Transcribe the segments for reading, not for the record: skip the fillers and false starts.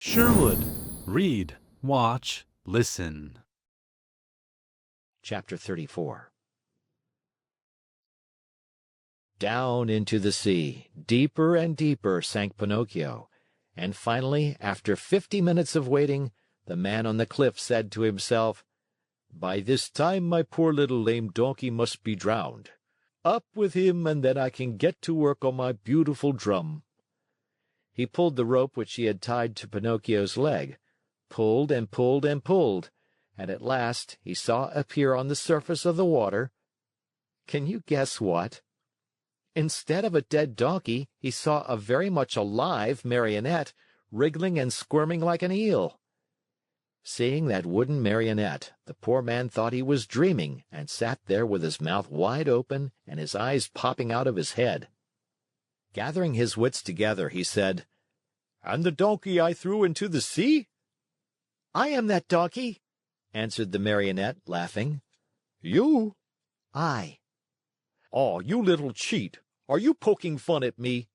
Sherwood. Read, watch, listen. Chapter 34. Down into the sea, deeper and deeper sank Pinocchio, and finally, after 50 minutes of waiting, the man on the cliff said to himself, "By this time my poor little lame donkey must be drowned. Up with him, and then I can get to work on my beautiful drum." He pulled the rope which he had tied to Pinocchio's leg, pulled and pulled and pulled, and at last he saw appear on the surface of the water. Can you guess what? Instead of a dead donkey, he saw a very much alive Marionette, wriggling and squirming like an eel. Seeing that wooden Marionette, the poor man thought he was dreaming and sat there with his mouth wide open and his eyes popping out of his head. Gathering his wits together, he said, "And the donkey I threw into the sea?" "I am that donkey," answered the Marionette, laughing. "You?" "I." "Oh, you little cheat! Are you poking fun at me?"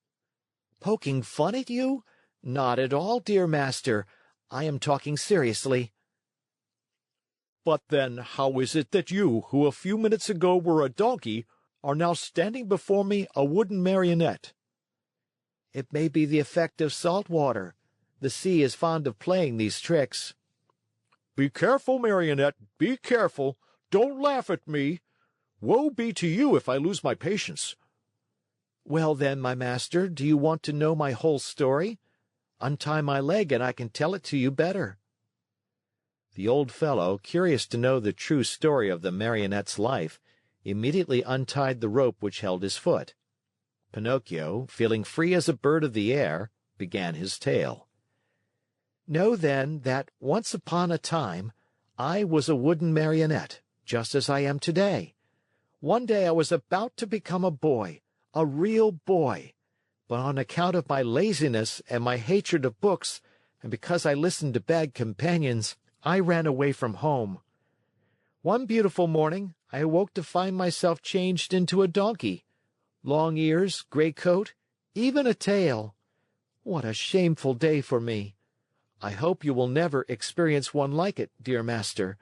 "Poking fun at you? Not at all, dear master. I am talking seriously." "But then, how is it that you, who a few minutes ago were a donkey, are now standing before me a wooden Marionette?" "It may be the effect of salt water. The sea is fond of playing these tricks." "Be careful, Marionette, be careful. Don't laugh at me. Woe be to you if I lose my patience." "Well then, my master, do you want to know my whole story? Untie my leg and I can tell it to you better." The old fellow, curious to know the true story of the Marionette's life, immediately untied the rope which held his foot. Pinocchio, feeling free as a bird of the air, began his tale. "Know then that, once upon a time, I was a wooden Marionette, just as I am today. One day I was about to become a boy, a real boy. But on account of my laziness and my hatred of books, and because I listened to bad companions, I ran away from home. One beautiful morning, I awoke to find myself changed into a donkey. Long ears, gray coat, even a tail. What a shameful day for me! I hope you will never experience one like it, dear master.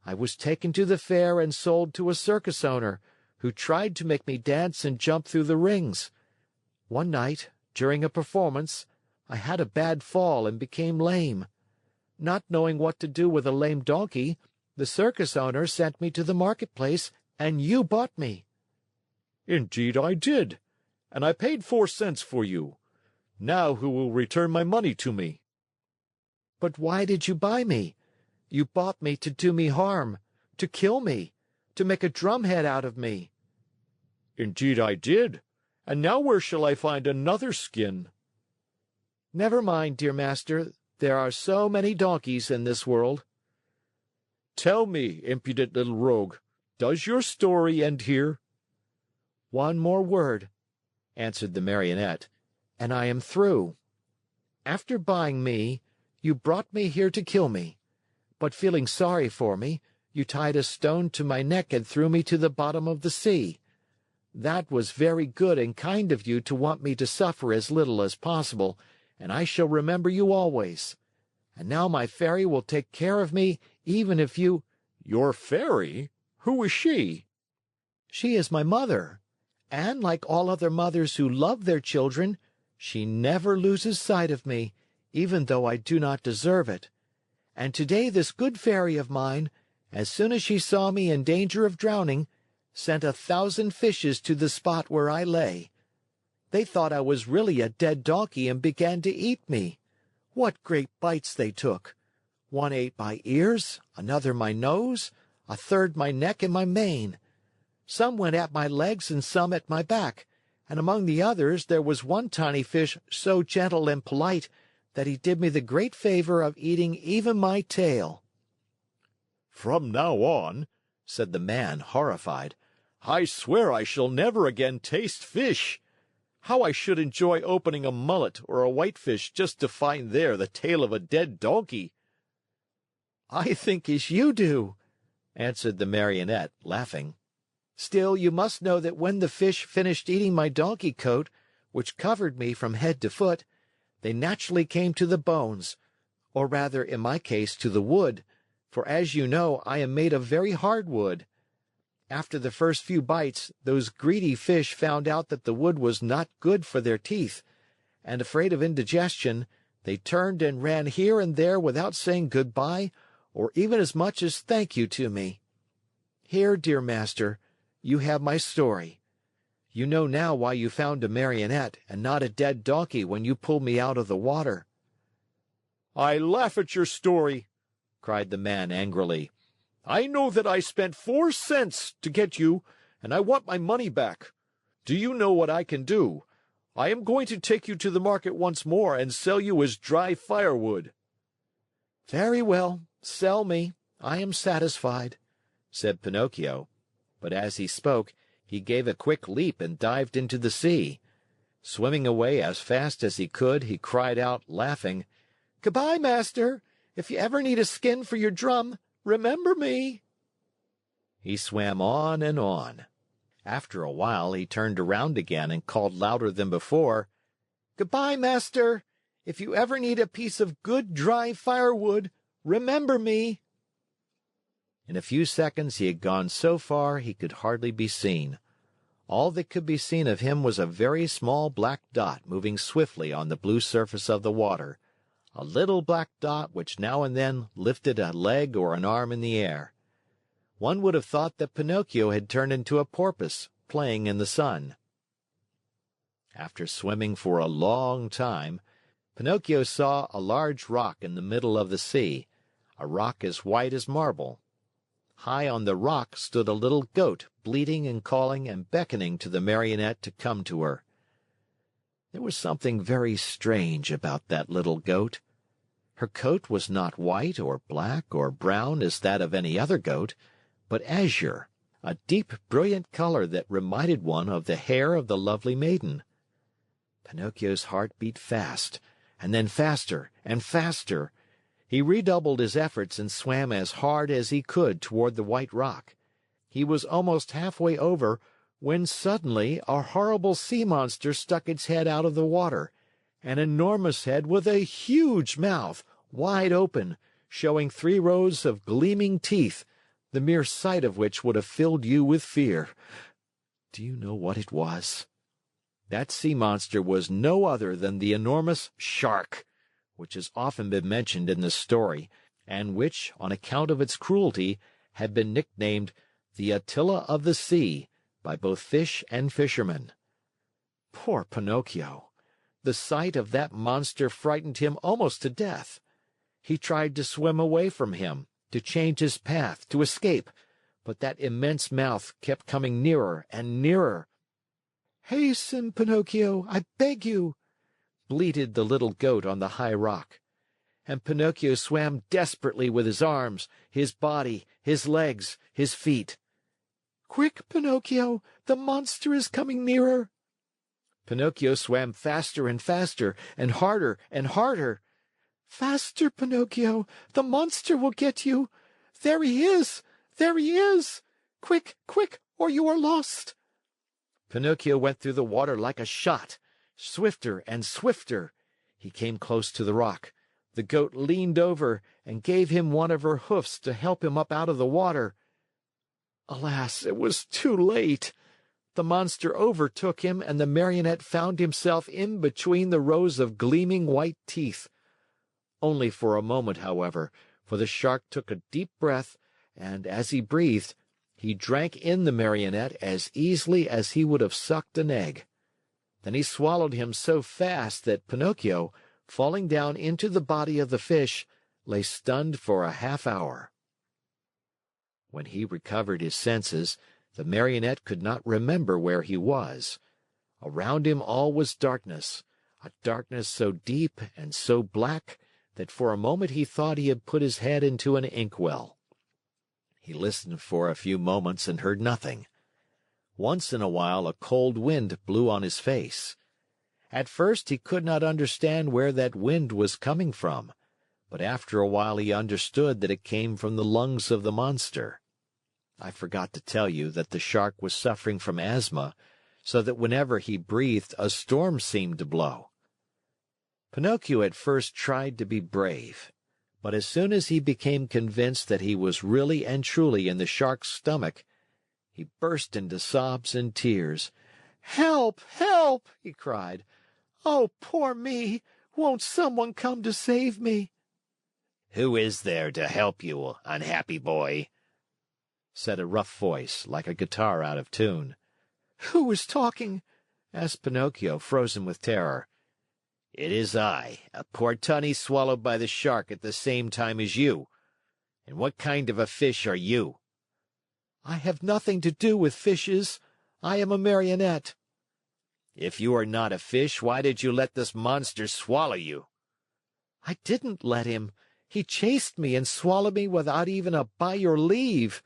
I was taken to the fair and sold to a circus owner, who tried to make me dance and jump through the rings. One night, during a performance, I had a bad fall and became lame. Not knowing what to do with a lame donkey, the circus owner sent me to the marketplace, and you bought me." "Indeed I did, and I paid 4 cents for you. Now who will return my money to me?" "But why did you buy me? You bought me to do me harm, to kill me, to make a drumhead out of me." "Indeed I did. And now where shall I find another skin?" "Never mind, dear master. There are so many donkeys in this world." "Tell me, impudent little rogue, does your story end here?" "One more word," answered the Marionette, "and I am through. After buying me, you brought me here to kill me. But feeling sorry for me, you tied a stone to my neck and threw me to the bottom of the sea. That was very good and kind of you to want me to suffer as little as possible, and I shall remember you always. And now my fairy will take care of me, even if you—" "Your fairy? Who is she?" "She is my mother. And like all other mothers who love their children, she never loses sight of me, even though I do not deserve it. And today this good fairy of mine, as soon as she saw me in danger of drowning, sent 1,000 fishes to the spot where I lay. They thought I was really a dead donkey and began to eat me. What great bites they took! One ate my ears, another my nose, a third my neck and my mane. Some went at my legs and some at my back, and among the others there was one tiny fish so gentle and polite that he did me the great favor of eating even my tail." "From now on," said the man, horrified, "I swear I shall never again taste fish. How I should enjoy opening a mullet or a whitefish just to find there the tail of a dead donkey." "I think as you do," answered the Marionette, laughing. "Still, you must know that when the fish finished eating my donkey coat, which covered me from head to foot, they naturally came to the bones, or rather, in my case, to the wood, for as you know, I am made of very hard wood. After the first few bites, those greedy fish found out that the wood was not good for their teeth, and afraid of indigestion, they turned and ran here and there without saying good-bye or even as much as thank you to me. Here, dear master, you have my story. You know now why you found a marionette and not a dead donkey when you pulled me out of the water." "I laugh at your story," cried the man angrily. "I know that I spent 4 cents to get you, and I want my money back. Do you know what I can do? I am going to take you to the market once more and sell you as dry firewood." "Very well, sell me. I am satisfied," said Pinocchio. But as he spoke, he gave a quick leap and dived into the sea. Swimming away as fast as he could, he cried out, laughing, "Goodbye, master. If you ever need a skin for your drum, remember me." He swam on and on. After a while, he turned around again and called louder than before, "Goodbye, master. If you ever need a piece of good dry firewood, remember me." In a few seconds he had gone so far he could hardly be seen. All that could be seen of him was a very small black dot moving swiftly on the blue surface of the water, a little black dot which now and then lifted a leg or an arm in the air. One would have thought that Pinocchio had turned into a porpoise, playing in the sun. After swimming for a long time, Pinocchio saw a large rock in the middle of the sea, a rock as white as marble. High on the rock stood a little goat, bleating and calling and beckoning to the Marionette to come to her. There was something very strange about that little goat. Her coat was not white or black or brown as that of any other goat, but azure, a deep, brilliant color that reminded one of the hair of the lovely maiden. Pinocchio's heart beat fast, and then faster and faster. He redoubled his efforts and swam as hard as he could toward the white rock. He was almost halfway over when suddenly a horrible sea monster stuck its head out of the water, an enormous head with a huge mouth, wide open, showing 3 rows of gleaming teeth, the mere sight of which would have filled you with fear. Do you know what it was? That sea monster was no other than the enormous shark, which has often been mentioned in the story, and which, on account of its cruelty, had been nicknamed the Attila of the Sea by both fish and fishermen. Poor Pinocchio! The sight of that monster frightened him almost to death. He tried to swim away from him, to change his path, to escape, but that immense mouth kept coming nearer and nearer. "Hasten, Pinocchio, I beg you!" bleated the little goat on the high rock. And Pinocchio swam desperately with his arms, his body, his legs, his feet. "Quick, Pinocchio! The monster is coming nearer!" Pinocchio swam faster and faster, and harder and harder. "Faster, Pinocchio! The monster will get you! There he is! There he is! Quick, quick, or you are lost!" Pinocchio went through the water like a shot. Swifter and swifter. He came close to the rock. The goat leaned over and gave him one of her hoofs to help him up out of the water. Alas, it was too late! The monster overtook him, and the Marionette found himself in between the rows of gleaming white teeth. Only for a moment, however, for the shark took a deep breath, and, as he breathed, he drank in the Marionette as easily as he would have sucked an egg. Then he swallowed him so fast that Pinocchio, falling down into the body of the fish, lay stunned for a half-hour. When he recovered his senses, the Marionette could not remember where he was. Around him all was darkness, a darkness so deep and so black that for a moment he thought he had put his head into an inkwell. He listened for a few moments and heard nothing. Once in a while a cold wind blew on his face. At first he could not understand where that wind was coming from, but after a while he understood that it came from the lungs of the monster. I forgot to tell you that the shark was suffering from asthma, so that whenever he breathed a storm seemed to blow. Pinocchio at first tried to be brave. But as soon as he became convinced that he was really and truly in the shark's stomach, he burst into sobs and tears. "Help! Help!" he cried. "Oh, poor me! Won't someone come to save me?" "Who is there to help you, unhappy boy?" said a rough voice, like a guitar out of tune. "Who is talking?" asked Pinocchio, frozen with terror. "It is I, a poor tunny swallowed by the shark at the same time as you. And what kind of a fish are you?" "I have nothing to do with fishes. I am a Marionette." "If you are not a fish, why did you let this monster swallow you?" "I didn't let him. He chased me and swallowed me without even a by your leave.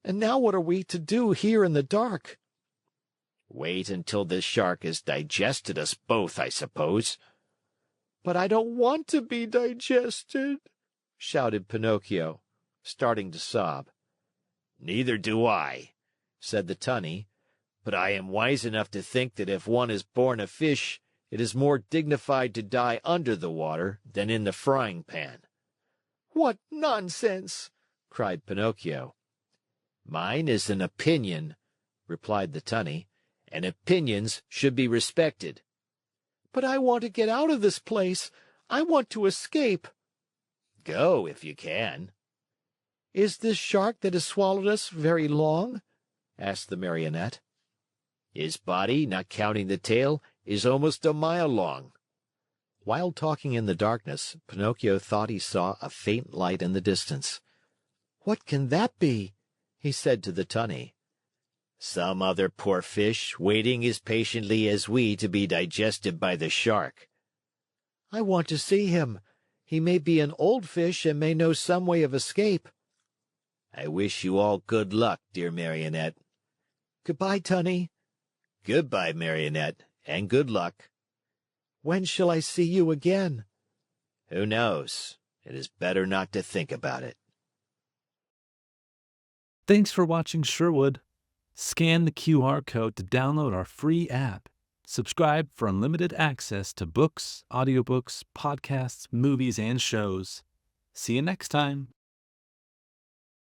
And now what are we to do here in the dark?" "Wait until this shark has digested us both, I suppose." "But I don't want to be digested," shouted Pinocchio, starting to sob. "Neither do I," said the tunny, "but I am wise enough to think that if one is born a fish, it is more dignified to die under the water than in the frying pan." "What nonsense!" cried Pinocchio. "Mine is an opinion," replied the tunny, "and opinions should be respected." "But I want to get out of this place. I want to escape." "Go if you can." "Is this shark that has swallowed us very long?" asked the Marionette. "His body, not counting the tail, is almost a mile long." While talking in the darkness, Pinocchio thought he saw a faint light in the distance. "What can that be?" he said to the tunny. "Some other poor fish waiting as patiently as we to be digested by the shark." "I want to see him. He may be an old fish and may know some way of escape." "I wish you all good luck, dear Marionette." "Goodbye, tunny." "Goodbye, Marionette, and good luck." "When shall I see you again?" "Who knows? It is better not to think about it." Thanks for watching Sherwood. Scan the QR code to download our free app. Subscribe for unlimited access to books, audiobooks, podcasts, movies, and shows. See you next time.